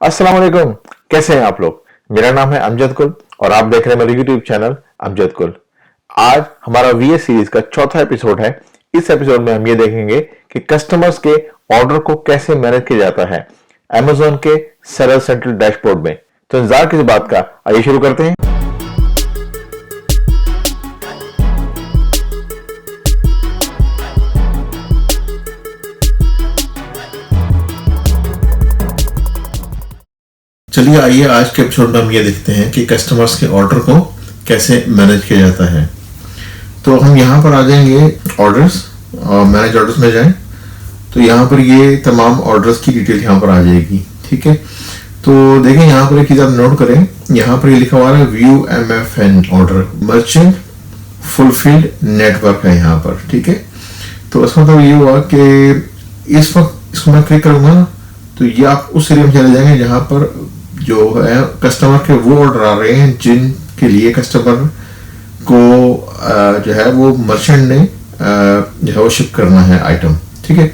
अस्सलाम वालेकुम। कैसे हैं आप लोग? मेरा नाम है अमजद कुल और आप देख रहे हैं मेरे यूट्यूब चैनल अमजद कुल। आज हमारा वीएस सीरीज का चौथा एपिसोड है। इस एपिसोड में हम ये देखेंगे कि कस्टमर्स के ऑर्डर को कैसे मैनेज किया जाता है अमेजोन के सेलर सेंट्रल डैशबोर्ड में। तो इंतजार किस बात का, आइए शुरू करते हैं। चलिए आइए आज के एपिसोड में हम ये देखते हैं कि कस्टमर्स के ऑर्डर को कैसे मैनेज किया जाता है। तो हम यहाँ पर आ जाएंगे ऑर्डर्स और मैनेज ऑर्डर्स में जाएं तो यहाँ पर ये तमाम ऑर्डर्स की डिटेल यहाँ पर आ जाएगी। ठीक है, तो देखें यहाँ पर एक चीज आप नोट करें, यहाँ पर ये लिखा हुआ है view MFN order merchant fulfilled network है यहाँ पर। ठीक है, तो इसका मतलब ये हुआ कि इस वक्त इसको मैं क्लिक करूंगा तो ये आप उस एरिया में चले जाएंगे जहां पर जो है कस्टमर के वो ऑर्डर आ रहे हैं जिनके लिए कस्टमर को जो है वो मर्चेंट ने जो है वो शिप करना है आइटम। ठीक है,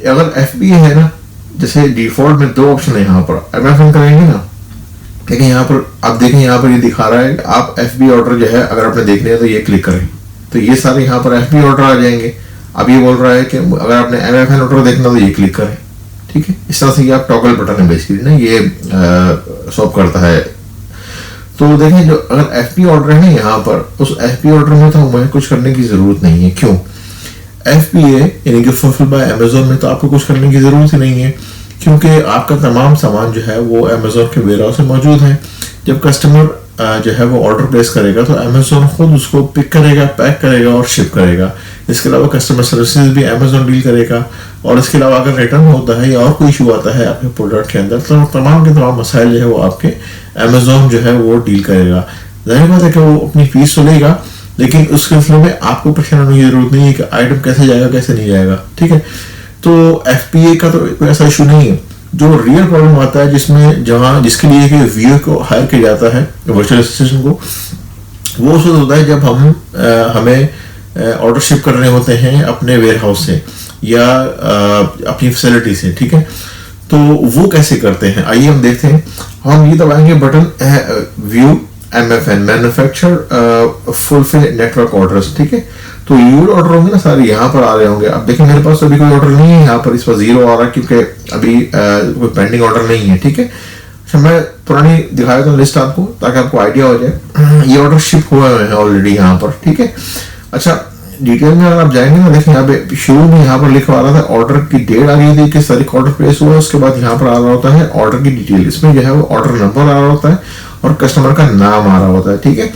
अगर FBA है ना, जैसे डिफॉल्ट में दो ऑप्शन है यहाँ पर, MFN करेंगे ना, लेकिन यहाँ पर आप देखें यहाँ पर ये दिखा रहा है आप FBA ऑर्डर जो है अगर आपने देखने है तो ये क्लिक करें तो ये सारे यहाँ पर FBA ऑर्डर आ जाएंगे। अब ये बोल रहा है कि अगर आपने MFN ऑर्डर देखना तो ये क्लिक करें। ठीक है, इस तरह से ये आप टॉगल बटन है बेसिकली ना, ये सॉल्व करता है। तो देखें जो अगर FBA ऑर्डर है ना यहाँ पर, उस FBA ऑर्डर में तो हमें कुछ करने की जरूरत नहीं है। क्यों? FBA यानी कि फुलफिल बाय अमेजोन में तो आपको कुछ करने की जरूरत ही नहीं है, क्योंकि आपका तमाम सामान जो है वो अमेजोन के वेयरहाउस में मौजूद है। जब कस्टमर जो है वो ऑर्डर प्लेस करेगा तो अमेजोन खुद उसको पिक करेगा, पैक करेगा और शिप करेगा। इसके अलावा कस्टमर सर्विसेज भी अमेजोन डील करेगा, और इसके अलावा अगर रिटर्न होता है या और कोई इशू आता है आपके प्रोडक्ट के अंदर तो तमाम के तमाम मसाइल जो है वो आपके अमेजोन जो है वो डील करेगा। जाहिर बात है कि वो अपनी फीस तो लेगा, लेकिन उस सिलसिले में आपको परेशान होने की जरूरत नहीं है कि आइटम कैसे जाएगा कैसे नहीं जाएगा। ठीक है, तो FBA का तो कोई ऐसा इशू नहीं है। जो रियल प्रॉब्लम आता है जिसमें जहाँ जिसके लिए कि व्यू को हायर किया जाता है वर्चुअल असिस्टेंट को, वो उस वक्त होता है जब हमें ऑर्डर शिप करने होते हैं अपने वेयर हाउस से या अपनी फैसिलिटी से। ठीक है, तो वो कैसे करते हैं आइए हम देखते हैं। हम ये दबाएंगे button view MFN manufacture fulfil network orders. ठीक है, तो ये ऑर्डर होंगे ना सारे यहाँ पर आ रहे होंगे। अब देखिए मेरे पास अभी कोई ऑर्डर नहीं है, यहाँ पर इस पर 0 आ रहा है क्योंकि अभी कोई पेंडिंग ऑर्डर नहीं है। ठीक है, अच्छा मैं पुरानी दिखा देता हूँ लिस्ट आपको ताकि आपको आइडिया हो जाए। ये ऑर्डर शिप हुए हैं ऑलरेडी यहाँ पर। ठीक है, अच्छा डिटेल में अगर आप जाएंगे ना, देखें यहाँ पे शुरू में यहाँ पर लिखा आ रहा था ऑर्डर की डेट आ गई थी, किस तारीख ऑर्डर प्लेस हुआ। उसके बाद यहाँ पर आ रहा होता है ऑर्डर की डिटेल, इसमें जो है वो ऑर्डर नंबर आ रहा होता है और कस्टमर का नाम आ रहा होता है। ठीक है,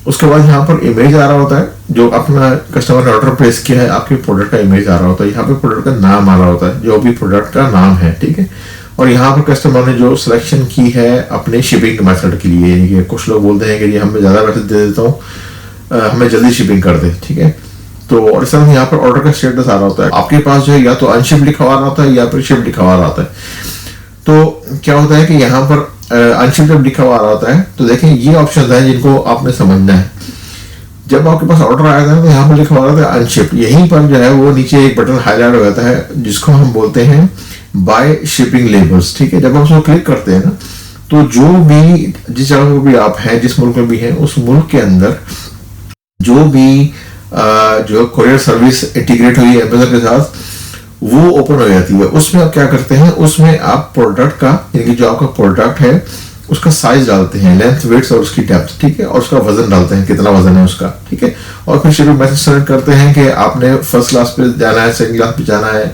उसके बाद यहाँ पर इमेज आ रहा होता है, जो अपना कस्टमर ने ऑर्डर प्लेस किया है आपके प्रोडक्ट का इमेज आ रहा होता है। यहाँ पे प्रोडक्ट का नाम आ रहा होता है, जो भी प्रोडक्ट का नाम है। ठीक है, और यहाँ पर कस्टमर ने जो सिलेक्शन की है अपने शिपिंग मेथड के लिए, यानी कि कुछ लोग बोलते हैं कि ये हमें ज्यादा पैसे दे देता हूँ, हमें जल्दी शिपिंग कर दे। ठीक है, तो और इस तरह यहाँ पर ऑर्डर का स्टेटस आ रहा होता है। आपके पास जो है या तो अनशिप लिखा हुआ होता है या फिर शिप लिखा हुआ होता है। तो क्या होता है कि यहाँ पर अनशिप जब लिखा हुआ होता है तो देखें ये ऑप्शन है जिनको आपने समझना है। जब आपके पास ऑर्डर आया था तो यहाँ पर लिखा हुआ होता है अनशिप, यहीं पर जो है वो नीचे एक बटन हाईलाइट हो जाता है जिसको हम बोलते हैं बाय शिपिंग लेबल्स। ठीक है, जब आप उसको क्लिक करते हैं ना तो जो भी जिस जगह पर भी आप हैं, जिस मुल्क में भी हैं, उस मुल्क के अंदर जो भी जो कोरियर सर्विस इंटीग्रेट हुई है अमेज़न के साथ वो ओपन हो जाती है। उसमें आप क्या करते हैं, उसमें आप प्रोडक्ट का यानी कि जो आपका प्रोडक्ट है उसका साइज डालते हैं, लेंथ वेट्स और उसकी डेप्थ। ठीक है, और उसका वजन डालते हैं, कितना वजन है उसका। ठीक है, और फिर शिपिंग मैसेज सेलेक्ट करते हैं कि आपने फर्स्ट क्लास पे जाना है, सेकंड क्लास पे जाना है,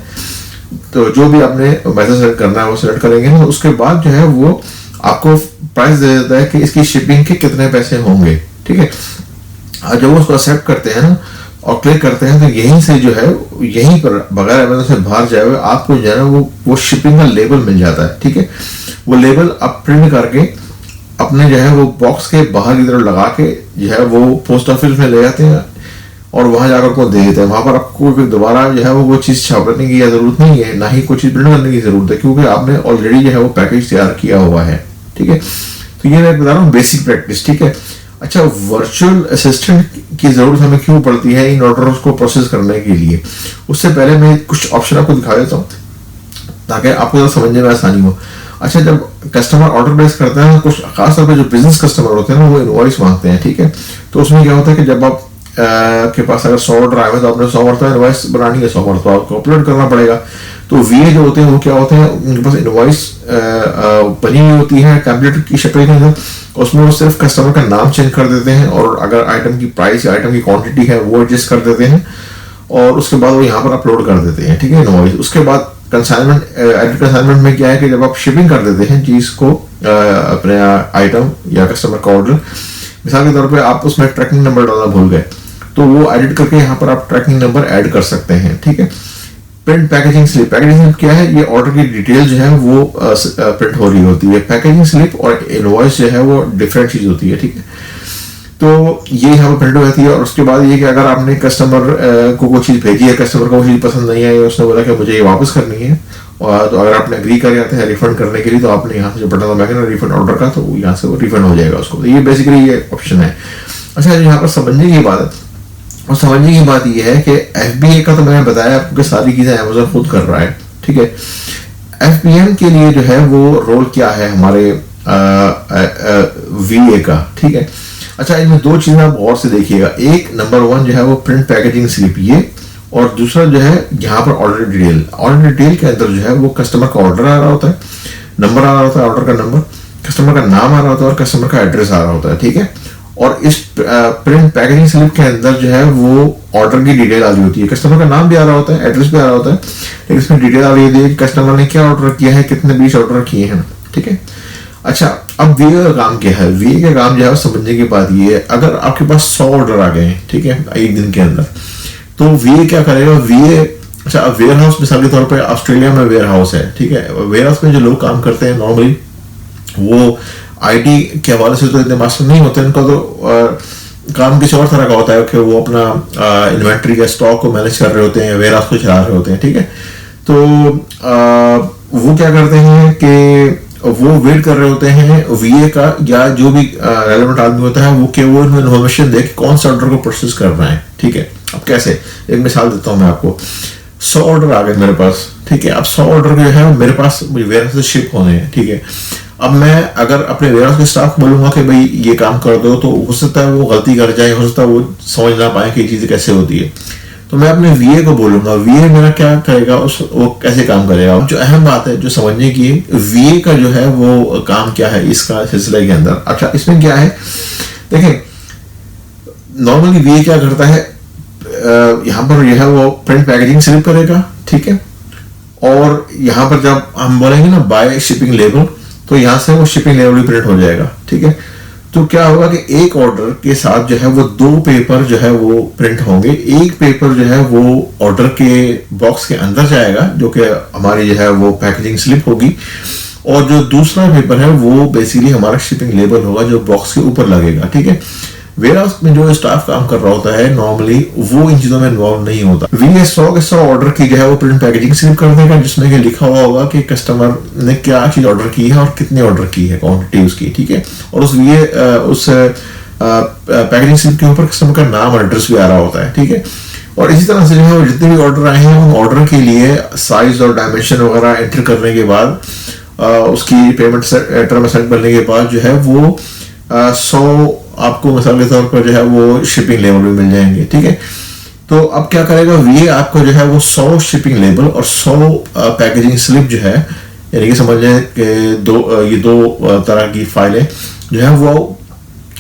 तो जो भी आपने मैसेज सेलेक्ट करना है वो सेलेक्ट करेंगे ना। उसके बाद जो है वो आपको प्राइस दे देता है कि इसकी शिपिंग के कितने पैसे होंगे। ठीक है, जब वो उसको एक्सेप्ट करते हैं ना और क्लिक करते हैं तो यहीं से जो है यहीं पर बगैर अमेज़न से बाहर जाए हुए आपको जो है ना वो शिपिंग का लेबल मिल जाता है। ठीक है, वो लेबल आप प्रिंट करके अपने जो है वो बॉक्स के बाहर की तरफ लगा के जो है वो पोस्ट ऑफिस में ले जाते हैं और वहां जाकर को दे देते हैं। वहां पर आपको दोबारा जो है वो चीज छापने की जरूरत नहीं है, ना ही कोई चीज प्रिंट करने की जरूरत है, क्योंकि आपने ऑलरेडी जो है वो पैकेज तैयार किया हुआ है। ठीक है, तो ये मैं बता रहा हूँ बेसिक प्रैक्टिस। ठीक है, अच्छा वर्चुअल असिस्टेंट की जरूरत हमें क्यों पड़ती है इन ऑर्डर्स को प्रोसेस करने के लिए? उससे पहले मैं कुछ ऑप्शन आपको दिखा देता हूँ ताकि आपको समझने में आसानी हो। अच्छा, जब कस्टमर ऑर्डर प्लेस करते हैं, कुछ खास तौर पे जो बिजनेस कस्टमर होते हैं ना, वो इनवॉइस मांगते हैं, ठीक है। तो उसमें क्या होता है कि जब आप के पास अगर 100 ऑर्डर आए हुए तो आपने 100 मरतबा इनवॉइस बनानी है, 100 मरतबा आपको अपलोड करना पड़ेगा। तो वीए जो होते हैं वो क्या होते हैं, उनके पास इनवॉइस बनी हुई होती है टेम्पलेट की शक्ल के अंदर, उसमें वो सिर्फ कस्टमर का नाम चेंज कर देते हैं और अगर आइटम की प्राइस या आइटम की क्वांटिटी है वो एडजस्ट कर देते हैं और उसके बाद वो यहाँ पर अपलोड कर देते हैं, ठीक है, इनवॉइस। उसके बाद कंसाइनमेंट, एडिट कंसाइनमेंट में क्या है कि जब आप शिपिंग कर देते हैं चीज को, अपने आइटम या कस्टमर का ऑर्डर, मिसाल के तौर पे आप उसमें ट्रैकिंग नंबर डालना भूल गए, तो वो एडिट करके यहाँ पर आप ट्रैकिंग नंबर ऐड कर सकते हैं, ठीक है। Print packaging slip, packaging slip क्या है, ये ऑर्डर की डिटेल जो है वो प्रिंट हो रही होती है। पैकेजिंग स्लिप और इनवॉइस जो है वो डिफरेंट चीज होती है, ठीक है। तो ये यहाँ पर प्रिंट हो जाती है और उसके बाद ये कि अगर आपने कस्टमर को कोई चीज़ भेजी है, कस्टमर को वो चीज़ पसंद नहीं आई, उसने बोला कि मुझे ये वापस करनी है, और तो अगर आपने एग्री कर जाते हैं रिफंड करने के लिए, तो आपने यहाँ से जो बटन दबाएंगे ना रिफंड ऑर्डर का, तो यहाँ से वो रिफंड हो जाएगा उसको। तो ये बेसिकली ये ऑप्शन है। अच्छा, जो यहाँ पर समझने की बात है, और समझने की बात ये है कि FBA का तो मैंने बताया आपको, सारी चीज़ें अमेज़न खुद कर रहा है, ठीक है। FBM के लिए जो है वो रोल क्या है हमारे VA का, ठीक है। अच्छा, इनमें दो चीजें आप गौर से देखिएगा। एक, नंबर 1 जो है वो प्रिंट पैकेजिंग स्लिप ये, और दूसरा जो है यहाँ पर ऑर्डर डिटेल। ऑर्डर डिटेल के अंदर जो है वो कस्टमर का ऑर्डर आ रहा होता है, नंबर आ रहा होता है, ऑर्डर का नंबर, कस्टमर का नाम आ रहा होता है और कस्टमर का एड्रेस आ रहा होता है, ठीक है। और इस प्रिंट पैकेजिंग स्लिप के अंदर जो है वो ऑर्डर की डिटेल आ रही होती है, कस्टमर का नाम भी आ रहा होता है, एड्रेस भी आ रहा होता है, लेकिन इसमें डिटेल आ रही होती है कि कस्टमर ने क्या ऑर्डर किया है, कितने बीच ऑर्डर किए हैं, ठीक है। अच्छा, अब वीए का काम क्या है? वीए का काम जो है समझने की बात ये है, अगर आपके पास 100 ऑर्डर आ गए हैं, ठीक है, एक दिन के अंदर, तो वीए क्या करेगा? वीए, अच्छा, अब वेयर हाउस मिसाल के तौर पे ऑस्ट्रेलिया में वेयर हाउस है, ठीक है। वेयर हाउस में जो लोग काम करते हैं नॉर्मली वो आईटी के हवाले से तो इतने मास्टर नहीं होते, उनका तो काम किसी और तरह का होता है कि वो अपना इन्वेंट्री या स्टॉक को मैनेज कर रहे होते हैं, वेयर हाउस को चला रहे होते हैं, ठीक है। तो वो क्या करते हैं कि वो वेट कर रहे होते हैं वीए का, या जो भी रेलेवेंट आदमी होता है वो वो इन्फॉर्मेशन दे कि कौन सा ऑर्डर को प्रोसेस करना है, ठीक है। अब कैसे, एक मिसाल देता हूँ मैं आपको। 100 ऑर्डर आ गए मेरे पास, ठीक है। अब 100 ऑर्डर जो है मेरे पास वेयर हाउस से शिप होने हैं, ठीक है। अब मैं अगर अपने वेयर हाउस के स्टाफ बोलूंगा कि भाई ये काम कर दो, तो हो सकता है वो गलती कर जाए, हो सकता है वो समझ ना पाए कि ये चीज़ें कैसे होती है। तो मैं अपने वीए को बोलूंगा, वीए मेरा क्या करेगा, वो कैसे काम करेगा। अब जो अहम बात है जो समझने की, वीए का जो है वो काम क्या है इसका सिलसिले के अंदर। अच्छा, इसमें क्या है, देखें, नॉर्मली वीए क्या करता है, यहाँ पर जो है वो प्रिंट पैकेजिंग स्लिप करेगा, ठीक है। और यहाँ पर जब हम बोलेंगे ना बाय शिपिंग लेबल, तो यहाँ से वो शिपिंग लेबल भी प्रिंट हो जाएगा, ठीक है। तो क्या होगा कि एक ऑर्डर के साथ जो है वो 2 पेपर जो है वो प्रिंट होंगे। एक पेपर जो है वो ऑर्डर के बॉक्स के अंदर जाएगा, जो कि हमारी जो है वो पैकेजिंग स्लिप होगी, और जो दूसरा पेपर है वो बेसिकली हमारा शिपिंग लेबल होगा जो बॉक्स के ऊपर लगेगा, ठीक है। वेयर हाउस में जो स्टाफ काम कर रहा होता है नॉर्मली वो इन चीजों में इन्वॉल्व नहीं होता। वीए 100 के 100 ऑर्डर की जो है वो प्रिंट पैकेजिंग स्लिप कर देगा, जिसमें कि लिखा हुआ होगा कि कस्टमर ने क्या चीज ऑर्डर की है और कितने ऑर्डर की है, क्वांटिटी उसकी, ठीक है। और उस पैकेजिंग स्लिप के ऊपर कस्टमर का नाम और एड्रेस भी आ रहा होता है, ठीक है। और इसी तरह से जो है जितने भी ऑर्डर आए हैं उन ऑर्डर के लिए साइज और डायमेंशन वगैरह एंटर करने के बाद, उसकी पेमेंट टर्म सेट करने के बाद जो है वो 100 आपको मिसाल के तौर पर जो है वो शिपिंग लेबल भी मिल जाएंगे, ठीक है। तो अब क्या करेगा वीए, आपको जो है वो 100 शिपिंग लेबल और 100 पैकेजिंग स्लिप जो है, यानी कि समझ लें कि ये दो तरह की फाइलें जो है वो,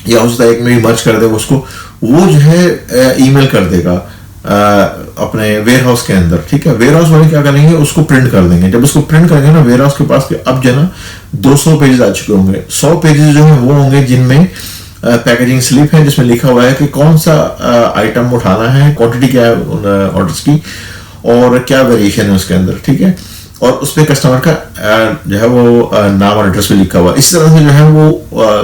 या हो सकता है एक में ही मर्ज कर दे उसको, वो जो है ईमेल कर देगा अपने वेयर हाउस के अंदर, ठीक है। वेयर हाउस वाले क्या करेंगे, उसको प्रिंट कर देंगे। जब उसको प्रिंट करेंगे ना, वेयर हाउस के पास अब जो है ना 200 पेजेस आ चुके होंगे। 100 पेजेस जो है वो होंगे जिनमें पैकेजिंग स्लिप है, जिसमें लिखा हुआ है कि कौन सा आइटम उठाना है, क्वांटिटी क्या है ऑर्डर्स की, और क्या वेरिएशन है उसके अंदर, ठीक है। और उस पर कस्टमर का जो है वो नाम और एड्रेस भी लिखा हुआ है। इस तरह से जो है वो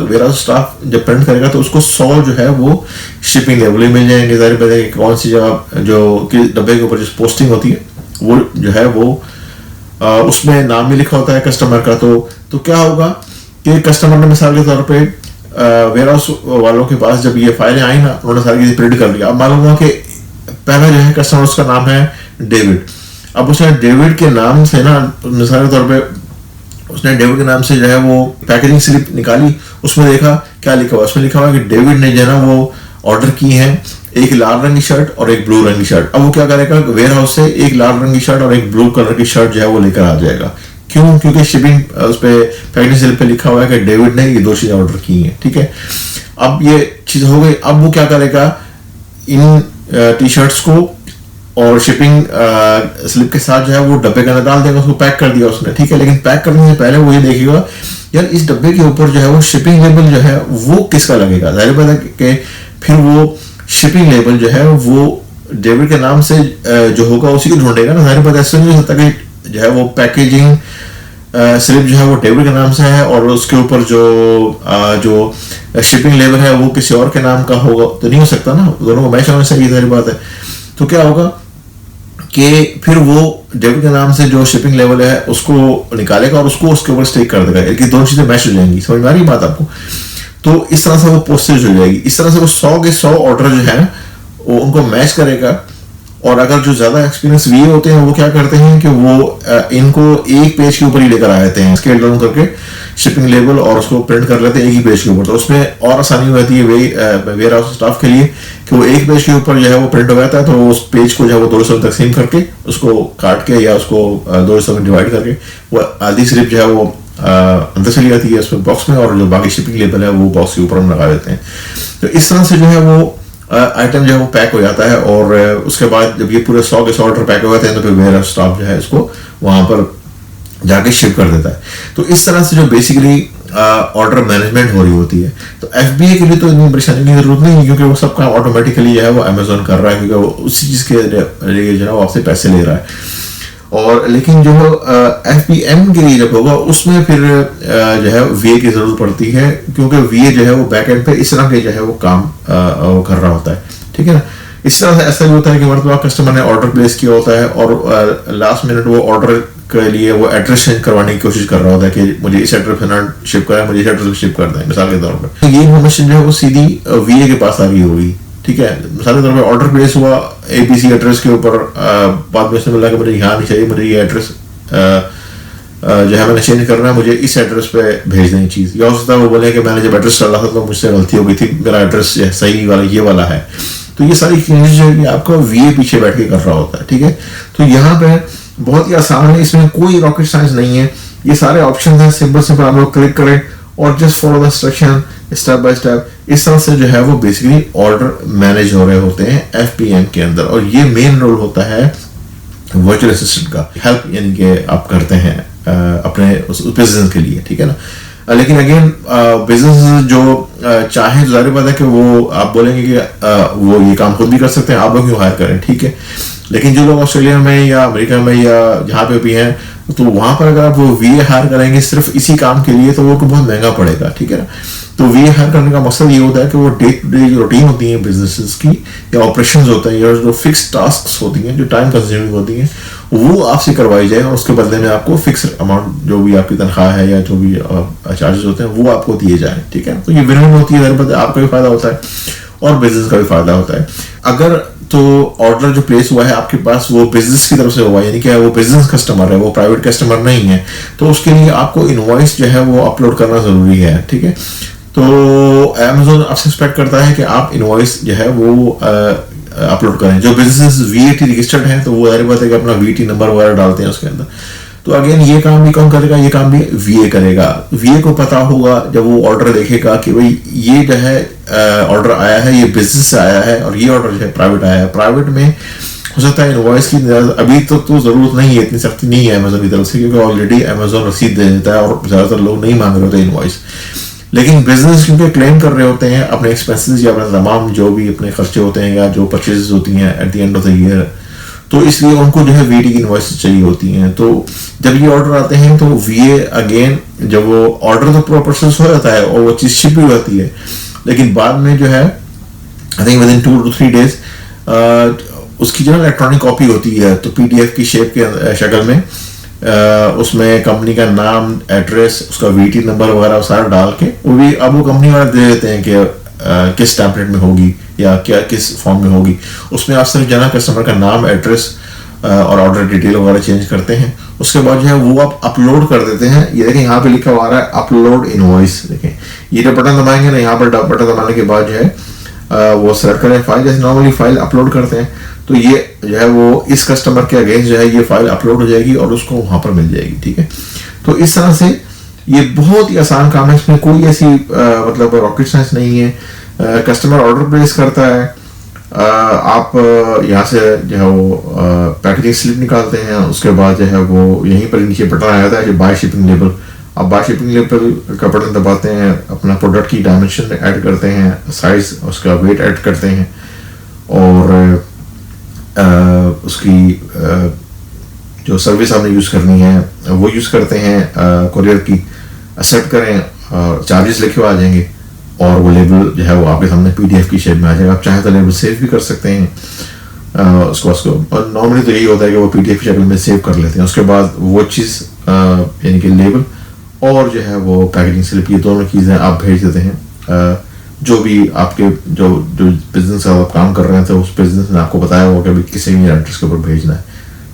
वेयर हाउस स्टाफ जब प्रिंट करेगा तो उसको 100 जो है वो शिपिंग लेबल मिल जाएंगे। जाहिर बात है कि कौन सी जगह जो कि डब्बे के ऊपर जो पोस्टिंग होती है वो जो है वो उसमें नाम भी लिखा होता है कस्टमर का। तो क्या होगा कि कस्टमर ने मिसाल के तौर पर वेयर हाउस वालों के पास जब ये फाइलें आई ना, उन्होंने सारी चीजें प्रिंट कर लिया। अब मालूम हुआ कि पहला जो है कस्टमर, उसका नाम है डेविड। अब उसने डेविड के नाम से ना मिसाल के तौर पे उसने डेविड के नाम से जो है वो पैकेजिंग स्लिप निकाली, उसमें देखा क्या लिखा हुआ, उसमें लिखा हुआ कि डेविड ने जो है ना वो ऑर्डर की है एक लाल रंग की शर्ट और एक ब्लू रंग की शर्ट। अब वो क्या करेगा, वेयर हाउस से एक लाल रंग की शर्ट और एक ब्लू कलर की शर्ट जो है वो लेकर आ जाएगा। क्यों? क्योंकि शिपिंग उस पर पैकेजिंग स्लिप पे लिखा हुआ है कि डेविड ने ये 2 चीजें ऑर्डर की हैं, ठीक है। अब ये चीज हो गई, अब वो क्या करेगा, इन टी शर्ट्स को और शिपिंग स्लिप के साथ जो है वो डब्बे के अंदर डाल देगा, उसको पैक कर दिया उसने, ठीक है। लेकिन पैक करने से पहले वो ये देखेगा यार इस डब्बे के ऊपर जो है वो शिपिंग लेबल जो है वो किसका लगेगा। जाहिर बात है कि फिर वो शिपिंग लेबल जो है वो डेविड के नाम से जो होगा उसी को ढूंढेगा ना। जाहिर बात ऐसे नहीं हो सकता कि जो है वो पैकेजिंग स्लिप जो है वो डेविड के नाम से है और उसके ऊपर जो शिपिंग लेबल है वो किसी और के नाम का होगा, तो नहीं हो सकता ना, दोनों को मैच होना चाहिए, जाहिर बात है। तो क्या होगा कि फिर वो डेविड के नाम से जो शिपिंग लेवल है उसको निकालेगा और उसको उसके ऊपर स्टिक कर देगा, कि दोनों चीजें मैच हो जाएंगी। समझ में आ रही बात आपको? तो इस तरह से वो पोस्टेज हो जाएगी, इस तरह से वो 100 के 100 ऑर्डर जो है वो उनको मैच करेगा। और अगर जो ज्यादा एक्सपीरियंस वी होते हैं वो क्या करते हैं कि वो इनको एक पेज के ऊपर ही लेकर आ जाते हैं, स्केल डाउन करके शिपिंग लेबल और उसको प्रिंट कर लेते हैं एक ही पेज के ऊपर। तो उसमें और आसानी होती है वेयर हाउस स्टाफ के लिए कि वो एक पेज के ऊपर जो है वो प्रिंट हो जाता है, तो उस पेज को जो है वो 2 हिस्सों में तकसीम करके उसको काट के या उसको 2 हिस्सों में डिवाइड करके वो आधी स्लिप जो है वो अंदर चली जाती है उसमें बॉक्स में, और जो बाकी शिपिंग लेबल है वो बॉक्स के ऊपर हम लगा देते हैं। तो इस तरह से जो है वो आइटम जो है वो पैक हो जाता है। और उसके बाद जब ये पूरे 100 के 100 ऑर्डर पैक हो जाते हैं तो फिर वेयर हाउस स्टाफ जो है इसको वहां पर जाके शिप कर देता है। तो इस तरह से जो बेसिकली ऑर्डर मैनेजमेंट हो रही होती है। तो एफबीए के लिए तो इतनी परेशानी की जरूरत नहीं है, क्योंकि वो सब काम ऑटोमेटिकली जो है वो अमेजोन कर रहा है, क्योंकि वो उसी चीज के लिए जो है वो आपसे पैसे ले रहा है। और लेकिन जो एफपीएम के लिए जब होगा उसमें फिर जो है वीए की जरूरत पड़ती है, क्योंकि वीए जो है वो बैक एंड पे इस तरह के जो है वो काम वो कर रहा होता है, ठीक है ना। इस तरह से ऐसा भी होता है कि मरतबा कस्टमर ने ऑर्डर प्लेस किया होता है और लास्ट मिनट वो ऑर्डर के लिए वो एड्रेस चेंज करवाने की कोशिश कर रहा होता है कि मुझे इस एड्रेस पे ना शिप करें, मुझे इस एड्रेस पे शिप कर दें, मिसाल के तौर पर। ये इन्फॉर्मेशन जो है वो सीधी वीए के पास आ गई होगी, ठीक है। मिसाल के तौर पर ऑर्डर प्लेस हुआ एबीसी एड्रेस के ऊपर, बाद में उसने बोला कि मुझे यहाँ नहीं चाहिए, मुझे ये एड्रेस जो है मैंने चेंज करना है, मुझे इस एड्रेस पे भेज दें चीज़। या हो सकता है वो बोले कि मैंने जब एड्रेस डाला था तो मुझसे गलती हो गई थी, मेरा एड्रेस सही वाला ये वाला है। तो ये सारी चीजें जो है आपका वीए पीछे बैठ के कर रहा होता है, ठीक है। तो यहाँ पे बहुत ही आसान है, इसमें कोई रॉकेट साइंस नहीं है, ये सारे ऑप्शन हैं, सिंपल सिंपल आप लोग क्लिक करें और just follow the instruction step by step. इस तरह से जो है वो बेसिकली ऑर्डर मैनेज हो रहे होते हैं एफपीएम के अंदर। और ये मेन रोल होता है वर्चुअल असिस्टेंट का, हेल्प यानी कि आप करते हैं अपने उस बिजनेस के लिए, ठीक है ना। लेकिन अगेन बिजनेस जो चाहे, जाहिर बात है कि वो आप बोलेंगे कि वो ये काम खुद भी कर सकते हैं, आप लोग क्यों हायर करें, ठीक है। लेकिन जो लोग ऑस्ट्रेलिया में या अमेरिका में या जहाँ पे भी हैं, तो वहां पर अगर आप वो वीए हायर करेंगे सिर्फ इसी काम के लिए तो वो बहुत महंगा पड़ेगा, ठीक है ना। तो वीए हायर करने का मकसद ये होता है कि वो डे टू डे जो रूटीन होती है बिजनेसेस की या ऑपरेशंस होते हैं या जो फिक्स टास्क्स होती हैं जो टाइम कंज्यूमिंग होती हैं वो आपसे करवाई जाए, और उसके बदले में आपको फिक्स अमाउंट जो भी आपकी तनख्वाह है या जो भी चार्जेस होते हैं वो आपको दिए जाए, ठीक है। तो ये विन विन होती है, आपका भी फायदा होता है और बिजनेस का भी फायदा होता है। अगर तो ऑर्डर जो प्लेस हुआ है आपके पास वो बिजनेस की तरफ से हुआ, यानी कि वो बिजनेस कस्टमर है, वो प्राइवेट कस्टमर नहीं है, तो उसके लिए आपको इनवॉइस जो है वो अपलोड करना जरूरी है, ठीक है। तो अमेज़न आपसे एक्सपेक्ट करता है कि आप इनवॉइस जो है वो अपलोड करें। जो बिजनेस वीएटी रजिस्टर्ड है तो वो जाहिर बात है कि अपना वीटी नंबर वगैरह डालते हैं उसके अंदर। तो अगेन ये काम भी कौन करेगा, ये काम भी वीए करेगा। वीए को पता होगा जब वो ऑर्डर देखेगा कि भाई ये जो है ऑर्डर आया है ये बिजनेस से आया है और ये ऑर्डर जो है प्राइवेट आया है। प्राइवेट में हो सकता है इनवॉइस की अभी तो जरूरत नहीं है, इतनी सख्ती नहीं है अमेजोन की तरफ से, क्योंकि ऑलरेडी अमेजोन रसीद दे देता है और ज्यादातर लोग नहीं मांग रहे होते इनवॉइस। लेकिन बिजनेस क्योंकि क्लेम कर रहे होते हैं अपने एक्सपेंसेस या अपने तमाम जो भी अपने खर्चे होते हैं या जो परचेजेस होती हैं at the end of the year, तो इसलिए उनको जो है वीए की इनवॉइस चाहिए होती हैं। तो जब ये ऑर्डर आते हैं तो वीए अगेन जब वो ऑर्डर तो पूरा प्रोसेस हो जाता है और वो चीज शिप भी होती है, लेकिन बाद में जो है I think within 2 to 3 days उसकी जो इलेक्ट्रॉनिक कॉपी होती है, तो पीडीएफ की शेप के शक्ल में उसमें कंपनी का नाम, एड्रेस, उसका वीटी नंबर वगैरह सारा डाल के वो भी अब वो कंपनी वाले दे देते हैं कि किस टेम्पलेट में होगी या क्या किस फॉर्म में होगी। उसमें आप सिर्फ जाना कस्टमर का नाम, एड्रेस और ऑर्डर डिटेल वगैरह चेंज करते हैं, उसके बाद जो है वो आप अपलोड कर देते हैं। ये देखें यहाँ पे लिखा हुआ आ रहा है अपलोड इनवॉइस। देखें ये जो बटन दबाएंगे ना, यहाँ पर बटन दबाने के बाद जो है वो सेलेक्ट करें फाइल, जैसे नॉर्मली फाइल अपलोड करते हैं, तो ये जो है वो इस कस्टमर के अगेंस्ट जो है ये फाइल अपलोड हो जाएगी और उसको वहां पर मिल जाएगी। ठीक है, तो इस तरह से ये बहुत ही आसान काम है, इसमें कोई ऐसी मतलब रॉकेट साइंस नहीं है। कस्टमर ऑर्डर प्लेस करता है, आप यहाँ से जो है वो पैकेजिंग स्लिप निकालते हैं, उसके बाद जो है वो यहीं पर नीचे बटन आया था जो बाय शिपिंग लेबल, आप बाय शिपिंग लेबल का बटन दबाते हैं, अपना प्रोडक्ट की डायमेंशन ऐड करते हैं, साइज उसका वेट ऐड करते हैं और उसकी जो सर्विस आपने यूज़ करनी है वो यूज़ करते हैं, कुरियर की एक्सेप्ट करें, चार्जेस लिखे हुए आ जाएंगे और वो लेबल जो है वो आपके सामने पीडीएफ की शेप में आ जाएगा। आप चाहे तो लेबल सेव भी कर सकते हैं उसको और नॉर्मली तो यही होता है कि वो पीडीएफ की शक्ल में सेव कर लेते हैं। उसके बाद वो चीज़ यानी कि लेबल और जो है वो पैकेजिंग स्लिप, ये दोनों चीज़ें आप भेज देते हैं। जो भी आपके जो बिजनेस आप काम कर रहे थे उस बिजनेस ने आपको बताया होगा कि अभी किसी ईमेल एड्रेस के ऊपर भेजना है,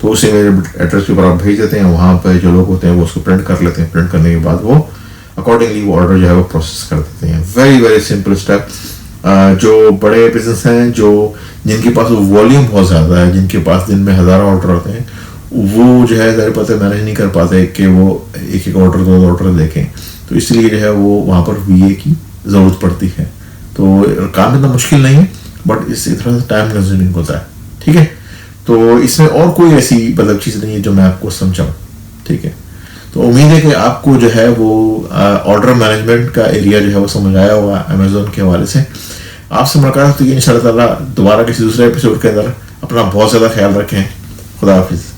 तो उस ईमेल एड्रेस के ऊपर आप भेज देते हैं। वहाँ पर जो लोग होते हैं वो उसको प्रिंट कर लेते हैं, प्रिंट करने के बाद वो अकॉर्डिंगली वो ऑर्डर जो है वो प्रोसेस कर देते हैं। Very very simple step. जो बड़े बिजनेस हैं जिनके पास वॉल्यूम बहुत ज़्यादा है, जिनके पास दिन में हज़ारों ऑर्डर होते हैं, वो जो है ज़ाहिर बात है मैनेज नहीं कर पाते कि वो एक एक ऑर्डर दो ऑर्डर देखें, तो इसलिए जो है वो वहाँ पर वीए की ज़रूरत पड़ती है। तो काम इतना मुश्किल नहीं है, बट इस तरह से टाइम कंज्यूमिंग होता है। ठीक है, तो इसमें और कोई ऐसी मतलब चीज़ नहीं है जो मैं आपको समझाऊँ। ठीक है, तो उम्मीद है कि आपको जो है वो ऑर्डर मैनेजमेंट का एरिया जो है वो समझ आया होगा अमेजोन के हवाले से। आपसे मुलाकात होती है इंशाल्लाह ताला दोबारा किसी दूसरे एपिसोड के अंदर। अपना बहुत ज़्यादा ख्याल रखें। खुदा हाफिज़।